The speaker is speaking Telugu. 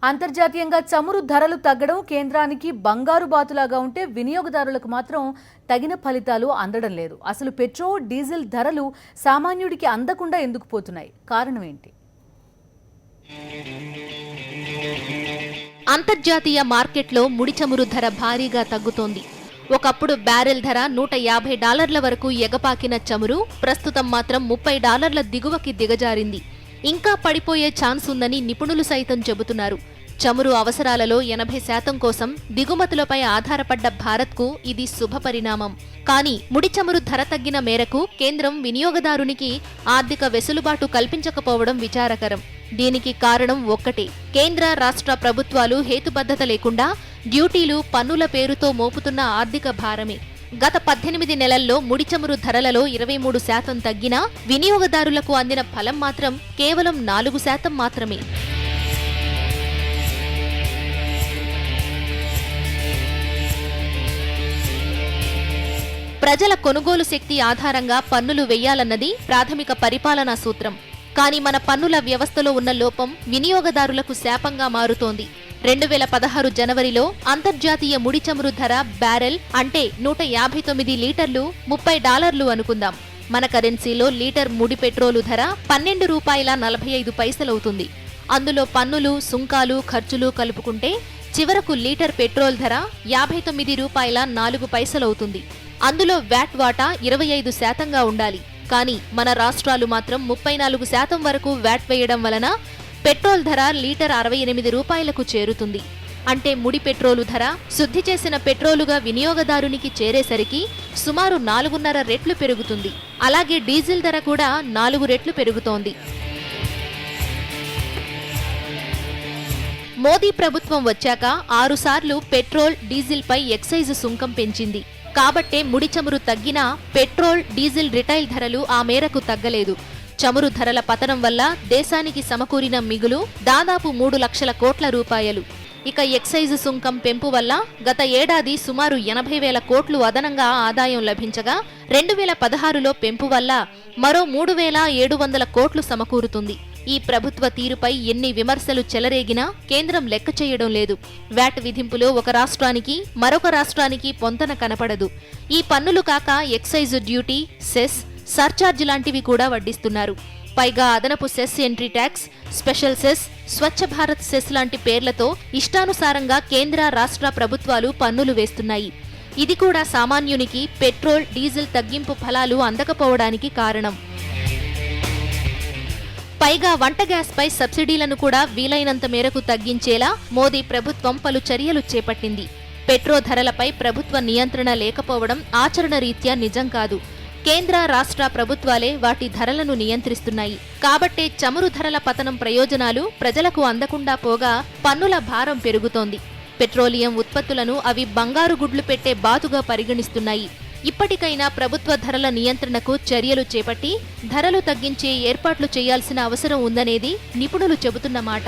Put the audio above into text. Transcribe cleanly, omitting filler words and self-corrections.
అంతర్జాతీయంగా చమురు ధరలు తగ్గడం కేంద్రానికి బంగారు బాతులాగా ఉంటే వినియోగదారులకు మాత్రం తగిన ఫలితాలు అందడం లేదు. అసలు పెట్రోల్, డీజిల్ ధరలు సామాన్యుడికి అందకుండా ఎందుకు పోతున్నాయి? కారణం ఏంటి? అంతర్జాతీయ మార్కెట్లో ముడి చమురు ధర భారీగా తగ్గుతోంది. ఒకప్పుడు బ్యారెల్ ధర $150 వరకు ఎగపాకిన చమురు ప్రస్తుతం మాత్రం $30 దిగువకి దిగజారింది. ఇంకా పడిపోయే ఛాన్స్ ఉందని నిపుణులు సైతం చెబుతున్నారు. చమురు అవసరాలలో 80% కోసం దిగుమతులపై ఆధారపడ్డ భారత్కు ఇది శుభపరిణామం. కానీ ముడి చమురు ధర తగ్గిన మేరకు కేంద్రం వినియోగదారునికి ఆర్థిక వెసులుబాటు కల్పించకపోవడం విచారకరం. దీనికి కారణం ఒక్కటే, కేంద్ర రాష్ట్ర ప్రభుత్వాలు హేతుబద్ధత లేకుండా డ్యూటీలు, పన్నుల పేరుతో మోపుతున్న ఆర్థిక భారమే. గత 18 నెలల్లో ముడి చమురు ధరలలో 23% తగ్గినా వినియోగదారులకు అందిన ఫలం మాత్రం కేవలం 4% మాత్రమే. ప్రజల కొనుగోలు శక్తి ఆధారంగా పన్నులు వెయ్యాలన్నది ప్రాథమిక పరిపాలనా సూత్రం. కానీ మన పన్నుల వ్యవస్థలో ఉన్న లోపం వినియోగదారులకు శాపంగా మారుతోంది. 2016 జనవరిలో అంతర్జాతీయ ముడి చమురు ధర బ్యారెల్ అంటే 159 లీటర్లు $30 అనుకుందాం. మన కరెన్సీలో లీటర్ ముడి పెట్రోలు ధర $12.45 అవుతుంది. అందులో పన్నులు, సుంకాలు, ఖర్చులు కలుపుకుంటే చివరకు లీటర్ పెట్రోల్ ధర $52.04 అవుతుంది. అందులో వ్యాట్ వాటా 25%గా ఉండాలి. కానీ మన రాష్ట్రాలు మాత్రం 34% వరకు వ్యాట్ వేయడం వలన పెట్రోల్ ధర లీటర్ $68కు చేరుతుంది. అంటే ముడి పెట్రోలు ధర శుద్ధి చేసిన పెట్రోలుగా వినియోగదారునికి చేరేసరికి సుమారు 4.5 రెట్లు పెరుగుతుంది. అలాగే డీజిల్ ధర కూడా 4 రెట్లు పెరుగుతోంది. మోదీ ప్రభుత్వం వచ్చాక 6 సార్లు పెట్రోల్, డీజిల్పై ఎక్సైజ్ సుంకం పెంచింది. కాబట్టే ముడి చమురు తగ్గినా పెట్రోల్, డీజిల్ రిటైల్ ధరలు ఆ మేరకు తగ్గలేదు. చమురు ధరల పతనం వల్ల దేశానికి సమకూరిన మిగులు దాదాపు 3 లక్షల కోట్ల రూపాయలు. ఇక ఎక్సైజ్ సుంకం పెంపు వల్ల గత ఏడాది సుమారు 80,000 కోట్లు అదనంగా ఆదాయం లభించగా 2016లో పెంపు వల్ల మరో 3,700 కోట్లు సమకూరుతుంది. ఈ ప్రభుత్వ తీరుపై ఎన్ని విమర్శలు చెలరేగినా కేంద్రం లెక్క చేయడం లేదు. వ్యాట్ విధింపులో ఒక రాష్ట్రానికి మరొక రాష్ట్రానికి పొంతన కనపడదు. ఈ పన్నులు కాక ఎక్సైజ్ డ్యూటీ, సెస్, సర్చార్జ్ లాంటివి కూడా వడ్డిస్తున్నారు. పైగా అదనపు cess entry tax, special cess, Swachh Bharat cess లాంటి పేర్లతో ఇష్టానుసారంగా కేంద్ర, రాష్ట్ర ప్రభుత్వాలు పన్నులు వేస్తున్నాయి. ఇది కూడా సామాన్యునికి పెట్రోల్, డీజిల్ తగ్గింపు ఫలాలు అందకపోవడానికి కారణం. పైగా వంట గ్యాస్పై సబ్సిడీలను కూడా వీలైనంత మేరకు తగ్గించేలా మోదీ ప్రభుత్వం పలు చర్యలు చేపట్టింది. పెట్రో ధరలపై ప్రభుత్వ నియంత్రణ లేకపోవడం ఆచరణ రీత్యా నిజం కాదు. కేంద్ర, రాష్ట్ర ప్రభుత్వాలే వాటి ధరలను నియంత్రిస్తున్నాయి. కాబట్టే చమురు ధరల పతనం ప్రయోజనాలు ప్రజలకు అందకుండా పోగా పన్నుల భారం పెరుగుతోంది. పెట్రోలియం ఉత్పత్తులను అవి బంగారు గుడ్లు పెట్టే బాతుగా పరిగణిస్తున్నాయి. ఇప్పటికైనా ప్రభుత్వ ధరల నియంత్రణకు చర్యలు చేపట్టి ధరలు తగ్గించే ఏర్పాట్లు చేయాల్సిన అవసరం ఉందనేది నిపుణులు చెబుతున్న మాట.